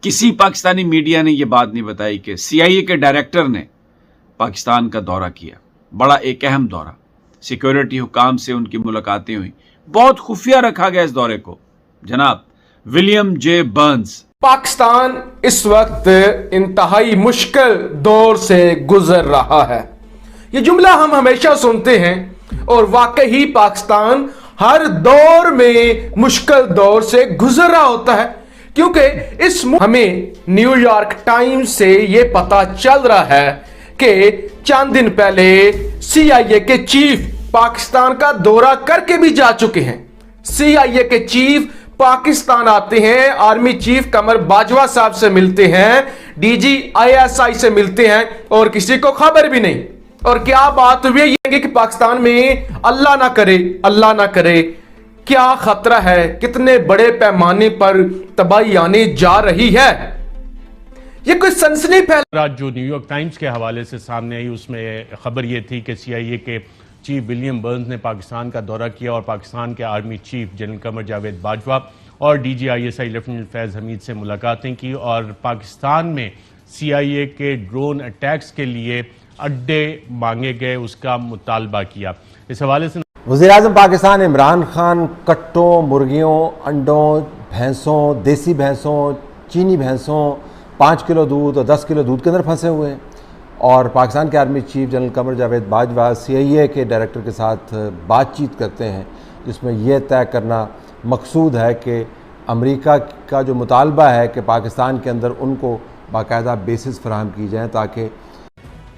किसी पाकिस्तानी मीडिया ने यह बात नहीं बताई कि CIA के डायरेक्टर ने पाकिस्तान का दौरा किया, बड़ा एक अहम दौरा। सिक्योरिटी हुकाम से उनकी मुलाकातें हुई, बहुत खुफिया रखा गया इस दौरे को। जनाब विलियम जे बर्न्स। पाकिस्तान इस वक्त इंतहाई मुश्किल दौर से गुजर रहा है। ये जुमला हम हमेशा सुनते हैं और वाकई ही पाकिस्तान हर दौर में मुश्किल दौर से गुजर रहा होता है, क्योंकि हमें न्यूयॉर्क टाइम्स से यह पता चल रहा है कि चंद दिन पहले CIA के चीफ पाकिस्तान का दौरा करके भी जा चुके हैं। CIA के चीफ पाकिस्तान आते हैं, आर्मी चीफ कमर बाजवा साहब से मिलते हैं, DG ISI से मिलते हैं और किसी को खबर भी नहीं। और क्या बात हुई है कि पाकिस्तान में अल्लाह ना करे क्या खतरा है, कितने बड़े पैमाने पर तबाही आने जा रही है, ये कोई सनसनी फैल। आज जो न्यूयॉर्क टाइम्स के हवाले से सामने आई उसमें खबर यह थी कि CIA के चीफ विलियम बर्न्स ने पाकिस्तान का दौरा किया और पाकिस्तान के army chief general Qamar Javed Bajwa और DG ISI लेफ्टिनेंट फैज़ हमीद से मुलाकातें की और पाकिस्तान में CIA के ड्रोन अटैक्स के लिए अड्डे मांगे गए, उसका मुतालबा किया। इस हवाले से वज़ीर-ए-आज़म पाकिस्तान इमरान खान कट्टों, मुर्गियों, अंडों, भैंसों, देसी भैंसों, चीनी भैंसों, 5 किलो दूध और 10 किलो दूध के अंदर फंसे हुए हैं। और पाकिस्तान के army chief general Qamar Javed Bajwa CIA के डायरेक्टर के साथ बातचीत करते हैं, जिसमें यह तय करना मकसूद है कि अमेरिका का जो मुतालबा है कि पाकिस्तान के अंदर उनको बाकायदा बेसिस फराहम की जाए, ताकि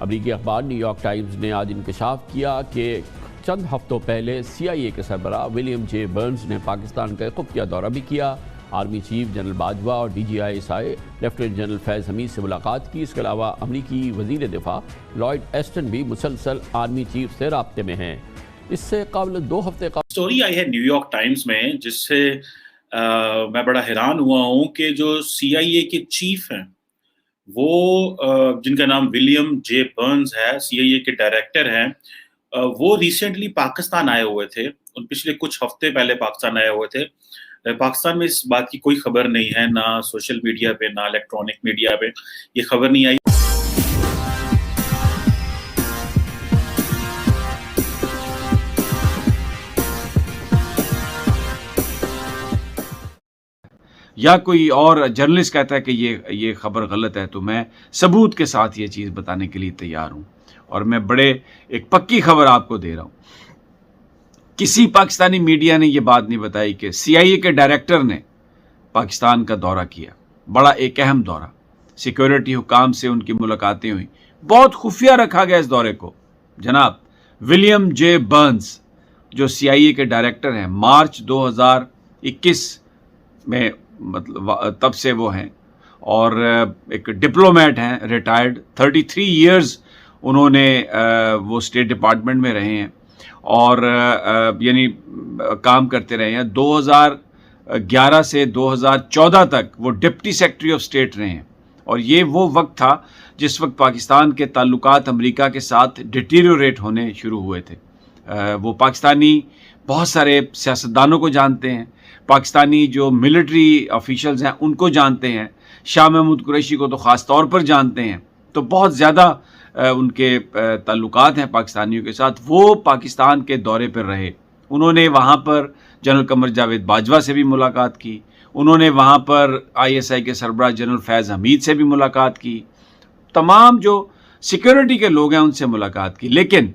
अमरीकी अखबार न्यूयॉर्क टाइम्स ने आज इंकशाफ किया कि चंद हफ्तों पहले CIA के सरबराह विलियम जे बर्न्स ने पाकिस्तान का खुफिया दौरा भी किया। आर्मी चीफ जनरल बाजवा और DG ISI लेफ्टिनेंट जनरल फैज़ हमीद से मुलाकात की। इसके अलावा अमरीकी वज़ीर दिफा लॉयड एस्टन भी मुसलसल आर्मी चीफ से राब्ते में हैं। इससे कबल 2 हफ्ते का स्टोरी आई है न्यूयॉर्क टाइम्स में, जिससे मैं बड़ा हैरान हुआ हूँ कि जो CIA के चीफ हैं वो जिनका नाम विलियम जे बर्न्स है, CIA के डायरेक्टर हैं, वो रिसेंटली पाकिस्तान आए हुए थे। पिछले कुछ हफ्ते पहले पाकिस्तान आए हुए थे। पाकिस्तान में इस बात की कोई खबर नहीं है, ना सोशल मीडिया पे ना इलेक्ट्रॉनिक मीडिया पे ये खबर नहीं आई। या कोई और जर्नलिस्ट कहता है कि ये खबर गलत है, तो मैं सबूत के साथ ये चीज़ बताने के लिए तैयार हूँ। और मैं बड़े एक पक्की खबर आपको दे रहा हूँ। किसी पाकिस्तानी मीडिया ने यह बात नहीं बताई कि CIA के डायरेक्टर ने पाकिस्तान का दौरा किया, बड़ा एक अहम दौरा। सिक्योरिटी हुकाम से उनकी मुलाकातें हुई, बहुत खुफिया रखा गया इस दौरे को। जनाब विलियम जे बर्न्स जो CIA के डायरेक्टर हैं, मार्च 2021 में मतलब तब से वो हैं और एक डिप्लोमेट हैं, रिटायर्ड 33 इयर्स उन्होंने वो स्टेट डिपार्टमेंट में रहे हैं और यानी काम करते रहे हैं। 2011 से 2014 तक वो डिप्टी सेक्रेटरी ऑफ स्टेट रहे हैं। और ये वो वक्त था जिस वक्त पाकिस्तान के ताल्लुकात अमेरिका के साथ डिटीरियोरेट होने शुरू हुए थे। वो पाकिस्तानी बहुत सारे सियासतदानों को जानते हैं, पाकिस्तानी जो मिलिट्री ऑफिशियल्स हैं उनको जानते हैं, शाह महमूद कुरैशी को तो ख़ास तौर पर जानते हैं। तो बहुत ज़्यादा उनके ताल्लुकात हैं पाकिस्तानियों के साथ। वो पाकिस्तान के दौरे पर रहे, उन्होंने वहाँ पर जनरल कमर जावेद बाजवा से भी मुलाकात की, उन्होंने वहाँ पर ISI के सरबराह जनरल फैज़ हमीद से भी मुलाकात की, तमाम जो सिक्योरिटी के लोग हैं उनसे मुलाकात की। लेकिन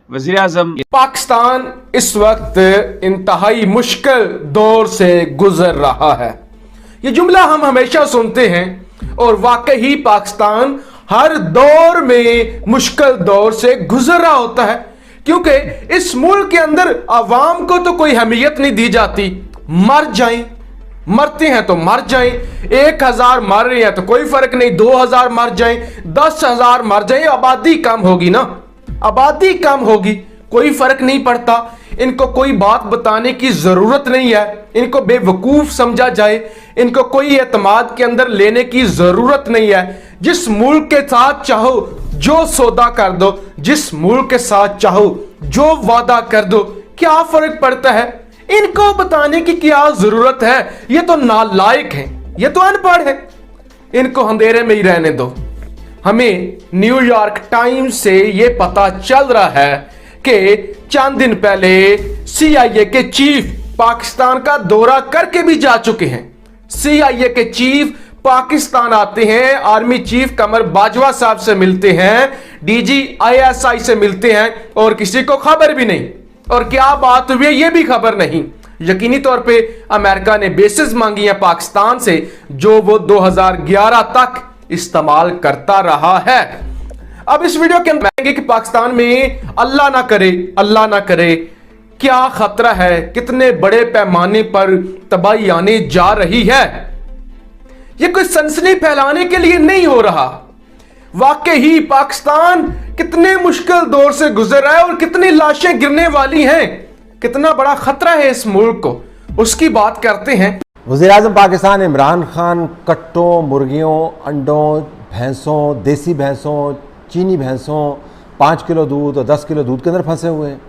वज़ीर आज़म पाकिस्तान इस वक्त इंतहाई मुश्किल दौर से गुजर रहा है। ये जुमला हम हमेशा सुनते हैं और वाकई ही पाकिस्तान हर दौर में मुश्किल दौर से गुजर रहा होता है, क्योंकि इस मुल्क के अंदर आवाम को तो कोई अहमियत नहीं दी जाती। मर जाएं, मरते हैं तो मर जाएं, 1000 मर रहे हैं तो कोई फर्क नहीं, 2000 मर जाएं, 10,000 मर जाएं, आबादी कम होगी ना, आबादी कम होगी, कोई फर्क नहीं पड़ता। इनको कोई बात बताने की जरूरत नहीं है, इनको बेवकूफ समझा जाए, इनको कोई एतमाद के अंदर लेने की जरूरत नहीं है। जिस मुल्क के साथ चाहो जो सौदा कर दो, जिस मुल्क के साथ चाहो जो वादा कर दो, क्या फर्क पड़ता है? इनको बताने की क्या जरूरत है? ये तो नालायक हैं, ये तो अनपढ़ है। इनको अंधेरे में ही रहने दो। हमें न्यूयॉर्क टाइम्स से यह पता चल रहा है कि चंद दिन पहले CIA के चीफ पाकिस्तान का दौरा करके भी जा चुके हैं। CIA के चीफ पाकिस्तान आते हैं, आर्मी चीफ कमर बाजवा साहब से मिलते हैं, DG ISI से मिलते हैं और किसी को खबर भी नहीं। और क्या बात हुई है, यह भी खबर नहीं। यकीनी तौर पे अमेरिका ने बेसिस मांगी है पाकिस्तान से, जो वो 2011 तक इस्तेमाल करता रहा है। अब इस वीडियो के अंदर कहेंगे कि पाकिस्तान में अल्लाह ना करे क्या खतरा है, कितने बड़े पैमाने पर तबाही आने जा रही है। यह कोई सनसनी फैलाने के लिए नहीं हो रहा। वाकई ही पाकिस्तान कितने मुश्किल दौर से गुजर रहा है और कितनी लाशें गिरने वाली हैं, कितना बड़ा खतरा है इस मुल्क को, उसकी बात करते हैं। वज़ीर-ए-आज़म पाकिस्तान इमरान खान कट्टों, मुर्गियों, अंडों, भैंसों, देसी भैंसों, चीनी भैंसों, 5 किलो दूध और 10 किलो दूध के अंदर फंसे हुए हैं।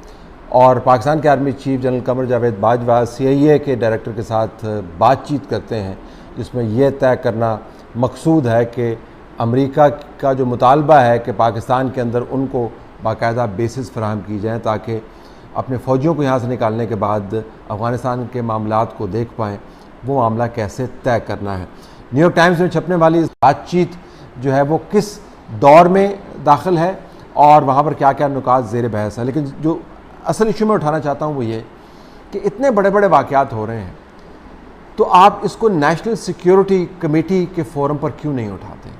और पाकिस्तान के army chief general Qamar Javed Bajwa CIA के डायरेक्टर के साथ बातचीत करते हैं, जिसमें यह तय करना मकसूद है कि अमेरिका का जो मुतालबा है कि पाकिस्तान के अंदर उनको बाकायदा बेसिस फराहम की जाएँ ताकि अपने फ़ौजियों को यहाँ से निकालने के बाद अफ़गानिस्तान के मामलात को देख पाएँ, वो मामला कैसे तय करना है। न्यूयॉर्क टाइम्स में छपने वाली बातचीत जो है वो किस दौर में दाखिल है और वहाँ पर क्या क्या नुकात ज़ेर बहस है। लेकिन जो असल इशू में उठाना चाहता हूँ वो ये कि इतने बड़े बड़े वाक़यात हो रहे हैं, तो आप इसको नेशनल सिक्योरिटी कमेटी के फोरम पर क्यों नहीं उठाते?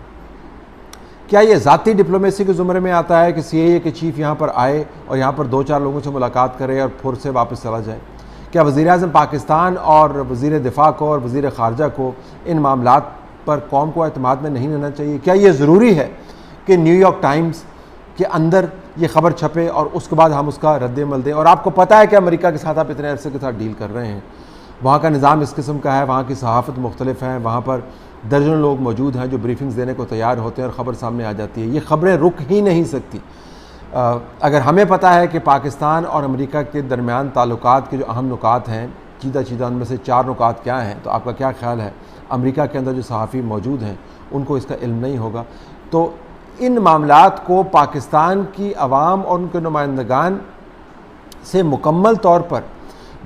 क्या ये ज़ाती डिप्लोमेसी के ज़ुमरे में आता है कि CIA के चीफ यहाँ पर आए और यहाँ पर 2-4 लोगों से मुलाकात करे और फिर से वापस चला जाए? क्या वज़ीर-ए-आज़म पाकिस्तान और वज़ीर दिफ़ा को और वज़ीर ख़ारजा को इन मामलात पर कौम को एतमाद में नहीं रहना चाहिए? क्या ये ज़रूरी है कि न्यूयॉर्क टाइम्स के अंदर ये ख़बर छपे और उसके बाद हम उसका रद्द-ए-अमल दें? और आपको पता है कि अमेरिका के साथ आप इतने अरसे के साथ डील कर रहे हैं, वहाँ का निज़ाम इस किस्म का है, वहाँ की सहाफ़त मुख्तलिफ है, वहाँ पर दर्जनों लोग मौजूद हैं जो ब्रीफिंग्स देने को तैयार होते हैं और ख़बर सामने आ जाती है। ये ख़बरें रुक ही नहीं सकती। अगर हमें पता है कि पाकिस्तान और अमेरिका के दरमियान ताल्लुकात के जो अहम नुकात हैं, चीदा उनमें से 4 नुकात क्या हैं, तो आपका क्या ख्याल है अमेरिका के अंदर जो सहाफ़ी मौजूद हैं उनको इसका इल्म नहीं होगा? तो इन मामलात को पाकिस्तान की आवाम और उनके नुमाइंदगान से मुकम्मल तौर पर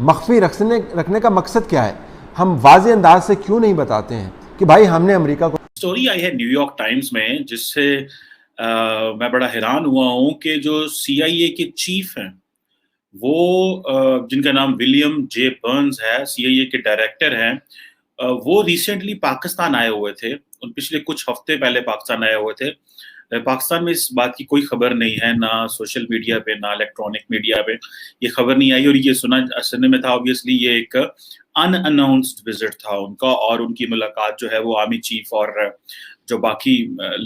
मख्फी रखने का मकसद क्या है? हम वाज़ेह अंदाज से क्यों नहीं बताते हैं कि भाई हमने अमेरिका को। स्टोरी आई है न्यूयॉर्क टाइम्स में, जिससे मैं बड़ा हैरान हुआ हूं कि जो CIA के चीफ हैं वो जिनका नाम विलियम जे बर्न्स है, CIA के डायरेक्टर हैं, वो रिसेंटली पाकिस्तान आए हुए थे। पिछले कुछ हफ्ते पहले पाकिस्तान आए हुए थे। पाकिस्तान में इस बात की कोई खबर नहीं है, ना सोशल मीडिया पे ना इलेक्ट्रॉनिक मीडिया पे ये खबर नहीं आई, और ये सुनने में था ऑब्वियसली ये एक अनअनाउंस्ड विजिट था उनका, और उनकी मुलाकात जो है वो आर्मी चीफ और जो बाकी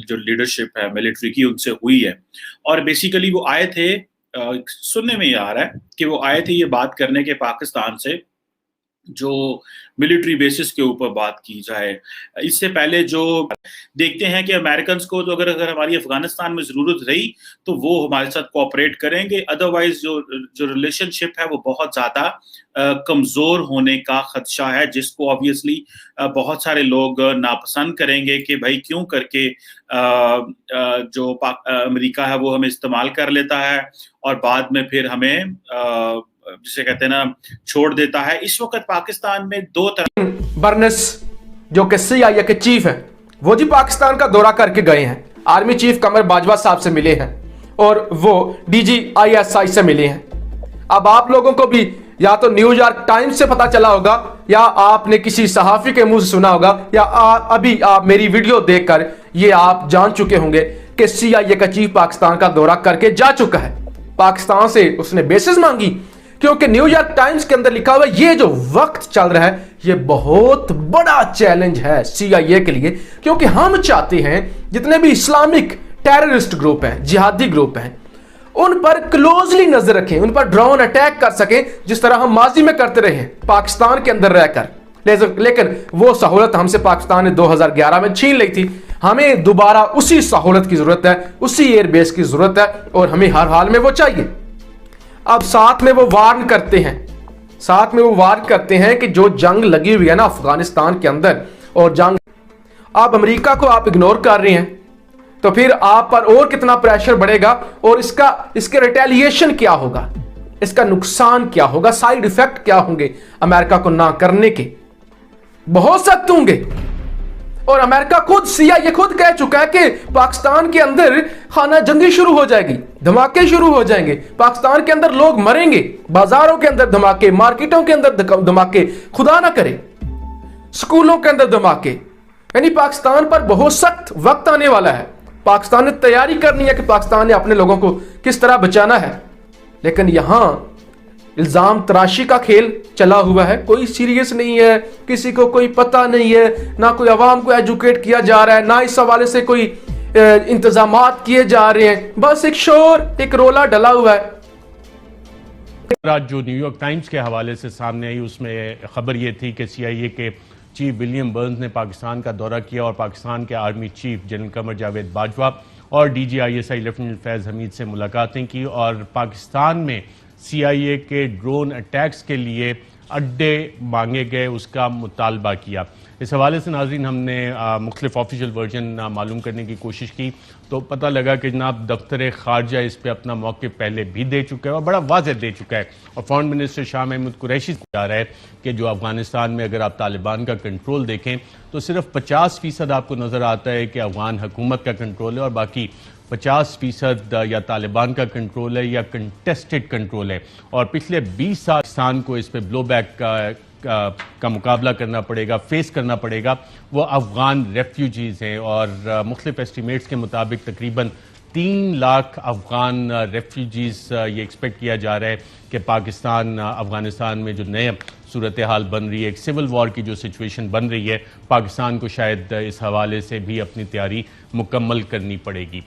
जो लीडरशिप है मिलिट्री की उनसे हुई है। और बेसिकली वो आए थे, सुनने में ये आ रहा है कि वो आए थे ये बात करने के पाकिस्तान से जो मिलिट्री बेसिस के ऊपर बात की जाए। इससे पहले जो देखते हैं कि अमेरिकन को तो अगर हमारी अफगानिस्तान में जरूरत रही तो वो हमारे साथ कोऑपरेट करेंगे, अदरवाइज जो रिलेशनशिप है वो बहुत ज्यादा कमजोर होने का खदशा है, जिसको ऑब्वियसली बहुत सारे लोग नापसंद करेंगे कि भाई क्यों करके जो अमेरिका है वो हमें इस्तेमाल कर लेता है और बाद में फिर हमें जिसे कहते हैं ना छोड़ देता है। इस वक्त पाकिस्तान में 2 तरह बर्न्स जो कि CIA के चीफ हैं, वो जी पाकिस्तान का दौरा करके गए हैं, आर्मी चीफ कमर बाजवा साहब से मिले हैं और वो DG ISI से मिले हैं। अब आप लोगों को भी या तो न्यूयॉर्क टाइम्स से पता चला होगा या आपने किसी सहाफी के मुंह से सुना होगा या अभी आप मेरी वीडियो देखकर ये आप जान चुके होंगे कि CIA का चीफ पाकिस्तान का दौरा करके जा चुका है। पाकिस्तान से उसने बेसिस मांगी, क्योंकि न्यूयॉर्क टाइम्स के अंदर लिखा हुआ ये जो वक्त चल रहा है ये बहुत बड़ा चैलेंज है CIA के लिए, क्योंकि हम चाहते हैं जितने भी इस्लामिक टेररिस्ट ग्रुप हैं, जिहादी ग्रुप हैं, उन पर क्लोजली नजर रखें, उन पर ड्रोन अटैक कर सकें जिस तरह हम माजी में करते रहे पाकिस्तान के अंदर रहकर। लेकिन वो सहूलत हमसे पाकिस्तान ने 2011 में छीन ली थी। हमें दोबारा उसी सहूलत की जरूरत है, उसी एयरबेस की जरूरत है और हमें हर हाल में वो चाहिए। अब साथ में वो वार्न करते हैं कि जो जंग लगी हुई है ना अफगानिस्तान के अंदर, और जंग आप अमेरिका को आप इग्नोर कर रहे हैं, तो फिर आप पर और कितना प्रेशर बढ़ेगा और इसके रिटेलिएशन क्या होगा, इसका नुकसान क्या होगा, साइड इफेक्ट क्या होंगे अमेरिका को ना करने के, बहुत सख्त होंगे। और अमेरिका खुद, CIA खुद कह चुका है कि पाकिस्तान के अंदर खाना जंगी शुरू हो जाएगी, धमाके शुरू हो जाएंगे, पाकिस्तान के अंदर लोग मरेंगे, बाजारों के अंदर धमाके, मार्केटों के अंदर धमाके, खुदा ना करे स्कूलों के अंदर धमाके। यानी पाकिस्तान पर बहुत सख्त वक्त आने वाला है। पाकिस्तान ने तैयारी करनी है कि पाकिस्तान ने अपने लोगों को किस तरह बचाना है। लेकिन यहां इल्जाम तराशी का खेल चला हुआ है, कोई सीरियस नहीं है, किसी को कोई पता नहीं है, ना कोई अवाम को एजुकेट किया जा रहा है, ना इस हवाले से कोई इंतजामात किए जा रहे हैं, बस एक शोर, एक रोला डला हुआ है। आज जो न्यूयॉर्क टाइम्स के हवाले से सामने आई उसमें खबर ये थी कि CIA के चीफ विलियम बर्न्स ने पाकिस्तान का दौरा किया और पाकिस्तान के army chief general Qamar Javed Bajwa और DG ISI लेफ्टिनेंट फैज़ हमीद से मुलाकातें की और पाकिस्तान में CIA के ड्रोन अटैक्स के लिए अड्डे मांगे गए, उसका मुतालबा किया। इस हवाले से नाज़रीन हमने मुख्तलिफ ऑफिशियल वर्जन मालूम करने की कोशिश की तो पता लगा कि जनाब दफ्तर खारजा इस पर अपना मौक़िफ़ पहले भी दे चुका है और बड़ा वाज़ेह दे चुका है। और फॉरेन मिनिस्टर शाह महमूद कुरैशी जा रहा है कि जो अफगानिस्तान में अगर आप तालिबान का कंट्रोल देखें तो सिर्फ 50% आपको नज़र आता है कि अफगान हुकूमत का कंट्रोल है और बाकी 50% या तालिबान का कंट्रोल है या कंटेस्टेड कंट्रोल है। और पिछले 20 साल पाकिस्तान को इस पर ब्लो बैक का मुकाबला करना पड़ेगा, फेस करना पड़ेगा, वो अफगान रेफ्यूजीज़ हैं। और मुख्तलिफ एस्टिमेट्स के मुताबिक तकरीबन 3 लाख अफगान रेफ्यूजीज़ ये एक्सपेक्ट किया जा रहा है कि पाकिस्तान अफगानिस्तान में जो नए सूरत हाल बन रही है, एक सिविल वॉर की जो सिचुएशन बन रही है, पाकिस्तान को शायद इस हवाले से भी अपनी तैयारी मुकम्मल करनी पड़ेगी।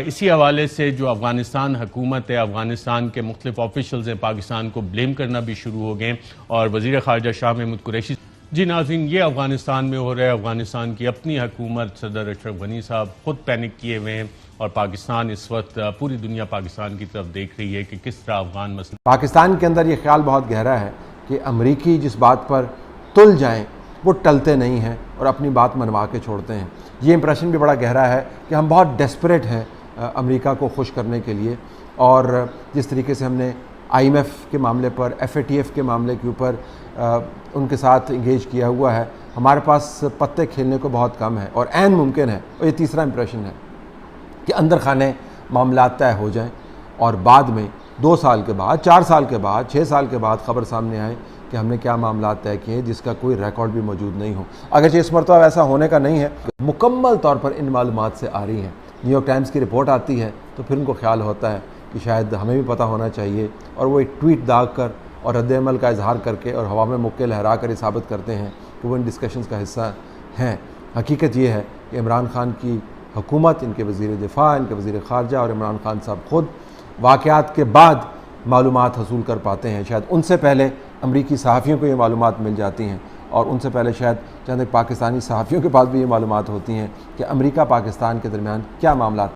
इसी हवाले से जो अफगानिस्तान हुकूमत है, अफगानिस्तान के मुख्तलिफ ऑफिशल्स हैं, पाकिस्तान को ब्लेम करना भी शुरू हो गए और वज़ीर ख़ारजा शाह महमूद कुरैशी। जी नाज़रीन, ये अफगानिस्तान में हो रहा है। अफगानिस्तान की अपनी हुकूमत सदर अशरफ गनी साहब खुद पैनिक किए हुए हैं और पाकिस्तान इस वक्त, पूरी दुनिया पाकिस्तान की तरफ देख रही है कि किस तरह अफगान मसला। पाकिस्तान के अंदर ये ख्याल बहुत गहरा है कि अमरीकी जिस बात पर तुल जाएं वो टलते नहीं हैं और अपनी बात मनवा के छोड़ते हैं। ये इंप्रेशन भी बड़ा गहरा है कि हम बहुत डेस्परेट हैं अमेरिका को खुश करने के लिए। और जिस तरीके से हमने IMF के मामले पर, FATF के मामले के ऊपर उनके साथ इंगेज किया हुआ है, हमारे पास पत्ते खेलने को बहुत कम है और ऐन मुमकिन है, और ये तीसरा इंप्रेशन है कि अंदर खाने मामला तय हो जाएं और बाद में 2 साल के बाद, 4 साल के बाद, 6 साल के बाद खबर सामने आए कि हमने क्या मामला तय किए जिसका कोई रिकॉर्ड भी मौजूद नहीं हो। अगर इस मरतबा ऐसा होने का नहीं है, मुकम्मल तौर पर इन मालूमात से आ रही हैं, न्यूयॉर्क टाइम्स की रिपोर्ट आती है तो फिर उनको ख्याल होता है कि शायद हमें भी पता होना चाहिए, और वो एक ट्वीट दाग कर और रद्द-ए-अमल का इजहार करके और हवा में मुक्के लहरा कर ये साबित करते हैं कि वो इन डिस्कशंस का हिस्सा हैं। हकीकत ये है कि इमरान खान की हुकूमत, इनके वज़ीर दिफा, इनके वज़ीर ख़ारजा और इमरान खान साहब खुद वाक़यात के बाद मालूमात हसूल कर पाते हैं। शायद उनसे पहले अमरीकी सहाफ़ियों को ये मालूमात मिल जाती हैं और उनसे पहले शायद चंद पाकिस्तानी सहाफ़ियों के पास भी ये मालूमात होती हैं कि अमरीका पाकिस्तान के दरमियान क्या मामला